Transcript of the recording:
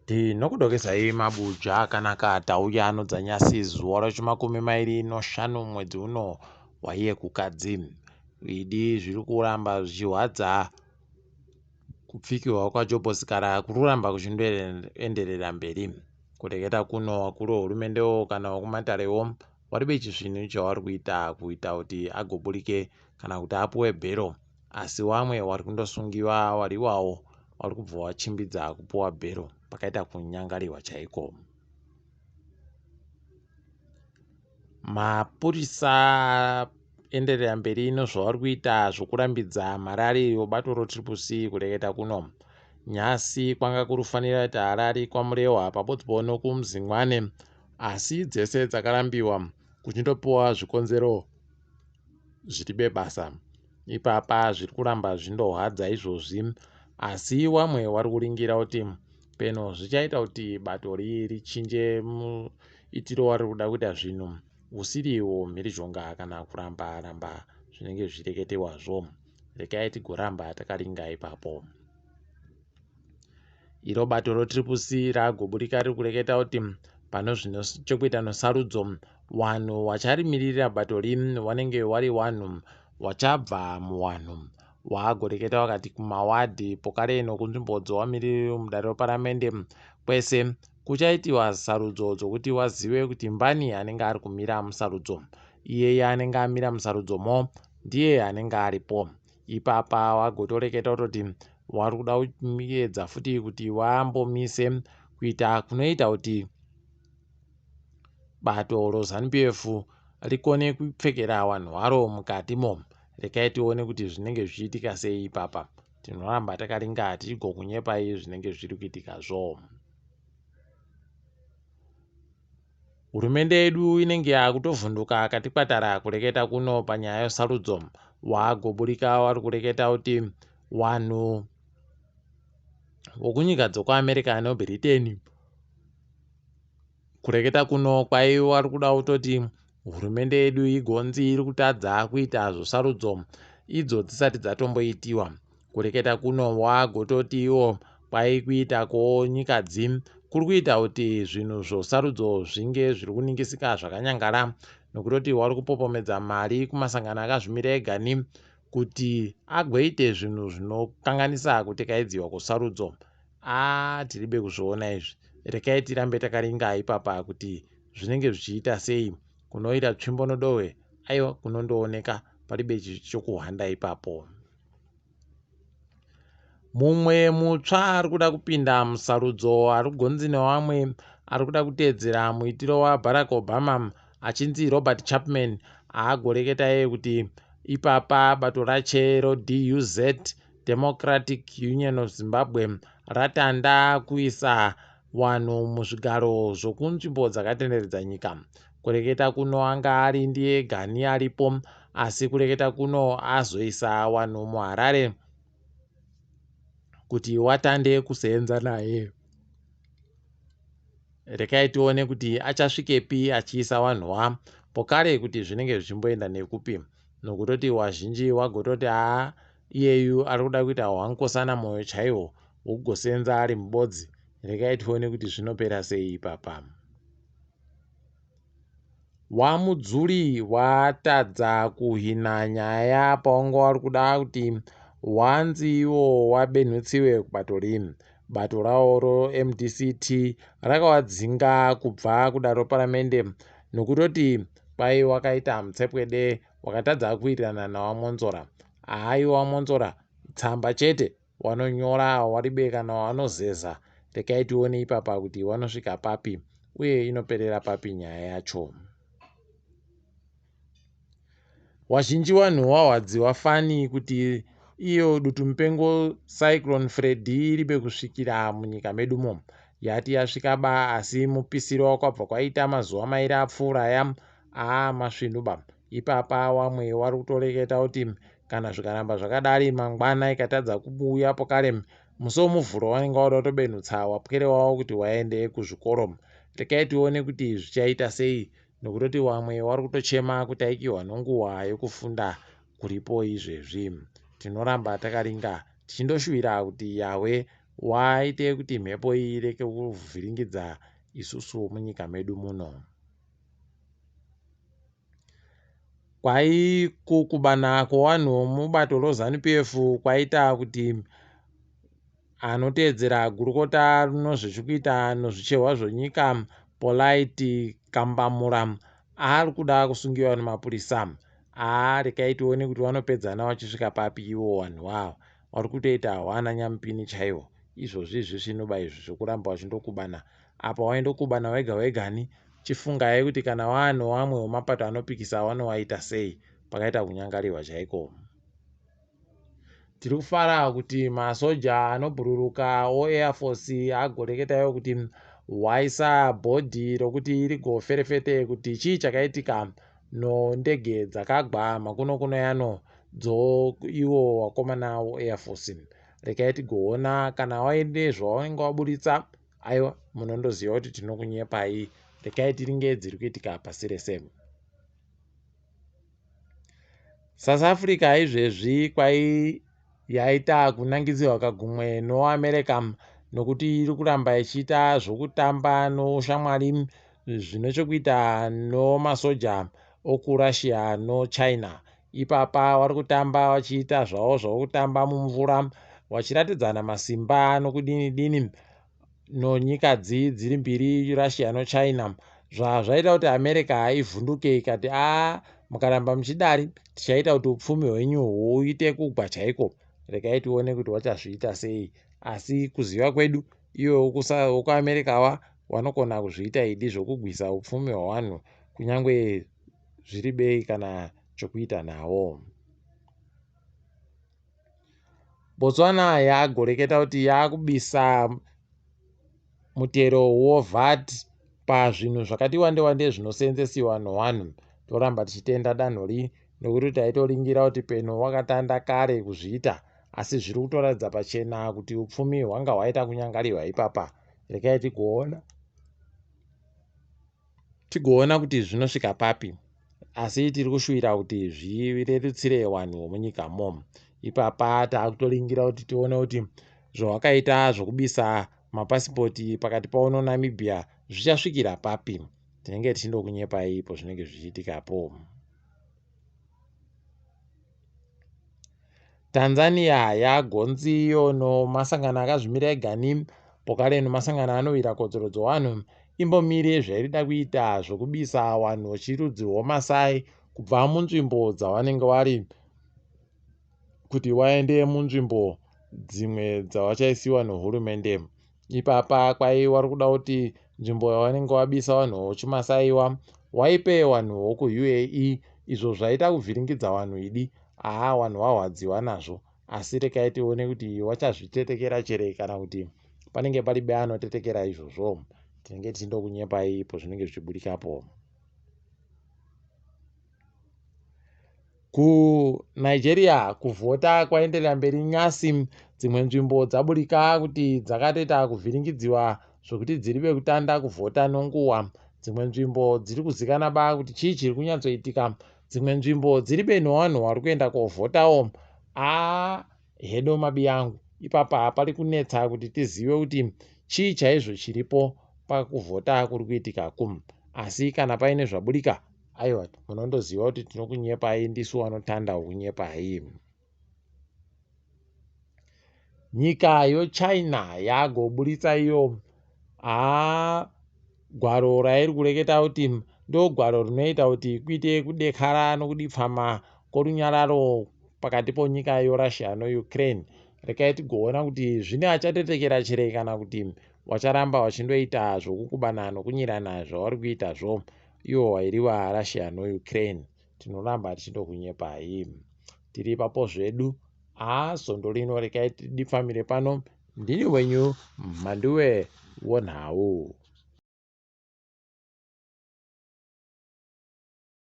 Ndinokudokesai mabuja akanaka tauya anodzanyasi zuva ra25 mwedzi uno waiye Kukadzi. Idi zviri kuramba zvichihwadza kupfigirwa kwajobosikara kuri kuramba kuchindoenderera mberi. Kureketa kuno wakuru wehurumendewo kana wekuMatarewo waribe chizvinhu chavari kuita kuti agoburike kana kuti apuwe bhero, asi vamwe vari kundosungiwa wariwawo vari kubva vachimbidza kupuwa bhero pakaita kunyangariwa chaiko. Mapurisa enderera mberi nezvavari kuita zvokurambidza Harare webato roCCC kureketa kuno. Nyasi kwanga kurufanira kuti Harare kwamurehwa pabodzpo nokumuzingwane, asi dzese dzakarambiwa kuchindopiwa zvikonzero zviri bebasa. Ipapa zviri kuramba zvindohwadza izvozvi, asi vamwe vari kuringira kuti peno zvichaita kuti bato richinje muitiro vari kuda kuita zvinhu, usiriwo mhirizhonga kana kuramba zvinenge zvireketewazvo. Rekai tigoramba takaringa ipapo. Iro bato roCCC ragoburika riri kureketa kuti pano zvino chekuita nesarudzo, wanhu wacharimirira bato wanenge wari wanhu wachabva muwanhu. Waagoreketa wakati kumawadhi pokare nokunzvimbo dzowamiriri mudare reparamende kwese kuchaitiwa sarudzo dzokuti wazive kuti mbani anenge ari kumira musarudzo. Iyeye anenge amira musarudzo ndiye anenge aripo. Ipapa wagotoreketa kuti wari kuda kuedza futi kuti waambomise kuita kunoita kuti bato roZANU-PF rikone kupfekera vanhu varo mukatimo. Rekai tione kuti zvinenge zvichiitika sei ipapa. Tinoramba takaringa tichigokunyepai zvinenge zviri kuitikazvo. Hurumende yedu inenge yakutovhunduka katikwatara kureketa kuno panyaya yesarudzo. Waagoburika vari kureketa kuti wanhu wokunyika dzokwaAmerica noBritain kureketa kuno kwai vari kuda kutoti hurumende yedu igonzi iri kutadza kuita zvosarudzo idzo dzisati dzatomboitiwa. Kureketa kuno wagototi iwo kwai kuitako nyikadzi kuri kuita kuti zvinhu zvosarudzo zvinge zviri kuningisika zvakanyangara, nokutoti wari kupopomedza mari kumasangano akazvimira egani kuti agoite zvinhu zvinokanganisa kutekaidziwa kwesarudzo. Tiribe kuzviona izvi. Rekai tirambe takaringa ipapa kuti zvinenge zvichiita sei. Kunoita tsvimbo nodohwe aiwa kunondooneka paribe chokuhwanda ipapo. Mumwe mutsva ari kuda kupinda musarudzo ari gonzi nevamwe ari kuda kuteedzera muitiro waBarack Obama achinzi Robert Chapman aagoreketa iye kuti ipapa bato rache roDUZ, Democratic Union of Zimbabwe, ratanda kuisa wanhu muzvigaro zvokunzvimbo dzakatenderedza nyika. Kureketa kuno anga ari ndiye gani aripo, asi kureketa kuno azoisa wanhu muHarare kuti watande kuseenza naye. Rekai tione kuti achasvikepi achiisa wanhuwa pokare kuti zvinenge zvichimboenda nekupi, nokutoti wazhinji wagototi iyeyu ari kuda kuita hwankosana mwoyo chaiwo wokugosenza ari mubodzi. Rekai tione kuti zvinopera sei ipapa. Wamudzuri watadza kuhina nyaya paunga wari kuda kuti hwanzi iwo wabenhutsiwe kubato rini. Bato ravo roMDCT rakawadzinga kubva kudare reparamende nokutoti kwai wakaita mutsepwede wakatadza kuwirirana nawamonzora. Wamonzora tsamba chete wanonyora waribe kana wanozeza. Rekai tione ipapa kuti wanosvika papi uye inoperera papi nyaya yacho. Wazhinji wanhu wahwadziwa fani kuti iyo dutu mupengo Cyclone Freddy iribe kusvikira munyika medumo. Yati yasvika asi mupisiro wakabva kwaita mazuva mairi apfuuraya masvinuba. Ipapa wamwe vari kutoreketa kuti kana zvikaramba zvakadari mangwana ikatadza kubuya pokare musi womuvhuro wanenge wada kutobenhutsa wapwere wavo kuti waende kuzvikoro. Rekai tione kuti zvichaita sei, nokutoti wamwe vari kutochema kutaikiwa nenguva yokufunda kuripo izvezvi. Tinoramba takaringa tichindoshuvira kuti Yahwe waite kuti mhepo iyi ireke kuvhiringidza isusu munyika medu muno. Kwai kukubana kwevanhu mubato roZANU-PF kwaita kuti anoteedzera gurukota rinozvichikuita nozvichehwa zvenyika Polite Kambamura ari kuda kusungiwa nemapurisa. Rekai tione kuti vanopedzana vachisvika papi ivo vanhu vavo. Vari kutoita hwana nyamupini chaivo. Izvozvi zvinoba izvi zvokuramba vachindokubana. Apa waindokubana wega wegani chifungai kuti kana vanhu vamwe wemapato anopikisa vanowaita sei, pakaita kunyangariwa chaiko. Tiri kufara kuti masoja anobhururuka oAir Force agoreketayo kuti waisa bhodhi rokuti irigoferefete kuti chii chakaitika nondege dzakagwa makuno yano iwo wakomana weAir Force. Rekai tigoona kana waende zvawanenge waburitsa, aiwa munondoziva kuti tinokunyepai. Rekai tiringe dziri kuitika pasi rese. South Africa izvezvi kwai yaita kunangidzirwa kagumwe noAmerica nokuti iri kuramba ichiita zvokutamba noshamwari zvinochokuita nomasoja okuRussia noChina. Ipapa vari kutamba vachiita zvavo zvokutamba mumvura vachiratidzana masimba nokudini nonyika dziri mbiri, Russia noChina. Zvaita kuti America ivhunduke ikati mukaramba muchidari tichaita kuti upfumi hwenyu huite kugwa chaiko. Rekai tione kuti wachazviita sei. Asi kuziva kwedu iwo wokuAmerica vanokona kuzviita idi zvokugwisa upfumi hwavanhu kunyange zviri bei kana chokuita nawo. Botswana yagoreketa kuti yakubisa mutero woVAT pazvinhu zvakati wande zvinoseenzesiwa nevanhu. Toramba tichitenda danhori nokuti taitoringira kuti peno wakatanda kare kuzviita, asi zviri kutoratidza pachena kuti upfumi hwanga hwaita kunyangariwa ipapa. Rekai tigoona kuti zvinosvika papi, asi tiri kushuvira kuti zvirerutsire vanhu munyika mo. Ipapa taakutoringira kuti tione kuti zvawakaita zvokubisa mapasipoti pakati pavo noNamibia zvichasvikira papi. Tinenge tichindokunyepai ipo zvinenge zvichiitikapo. Tanzania yagonziyo nomasangano akazvimira egani pokare nomasangano anowira kodzero dzevanhu imbomire zvairida kuita zvokubisa vanhu vechirudzi rweMasai kubva munzvimbo dzavanenge vari kuti waende munzvimbo dzimwe dzavachaisiwa nehurumende. Ipapa kwai vari kuda kuti nzvimbo yavanenge wabisa vanhu vechimasaiwa waipe vanhu vokuUAE, izvo zvaita kuvhiringidza vanhu idi. Vanhu vahwadziwa nazvo, asi rekai tione kuti wachazvitetekera chere kana kuti panenge paribe anotetekera izvozvo. Tinenge tichindokunyepai ipo zvinenge zvichibudikapo. KuNigeria kuvhota kwaenderera mberi nyasi. Dzimwe nzvimbo dzaburika kuti dzakatoita kuvhiringidziwa zvokuti dziri bekutanda kuvhota nonguwa. Dzimwe nzvimbo dziri kuzikana kuti chii chiri kunyatsoitika. Dzimwe nzvimbo dziri beno vanhu vari kuenda kovhotawo. Hedo mabi yangu. Ipapa pari kunetsa kuti tizive kuti chii chaizvo chiripo pakuvhota kuri kuitika kumu. Asi kana paine zvaburika, aiwa munondoziva kuti tinokunyepai, ndisu vanotanda kunyepai. Nyika yoChina yagoburitsa iyo gwaro rairi kureketa kuti ndogwaro rinoita kuti kuite kudekara nokudipfama kworunyararo pakati ponyika yoRussia noUkraine. Rekai tigoona kuti zvine achatetekera chere kana kuti wacharamba wachindoita zvokukubana nokunyirana zvavari kuitazvo iwo wairiwa Russia noUkraine. Tinoramba tichindokunyepai. Tiri ipapo zvedu. Zondo rino rekai tidipfamire pano. Ndini wenyu Mhanduwe WeNhau.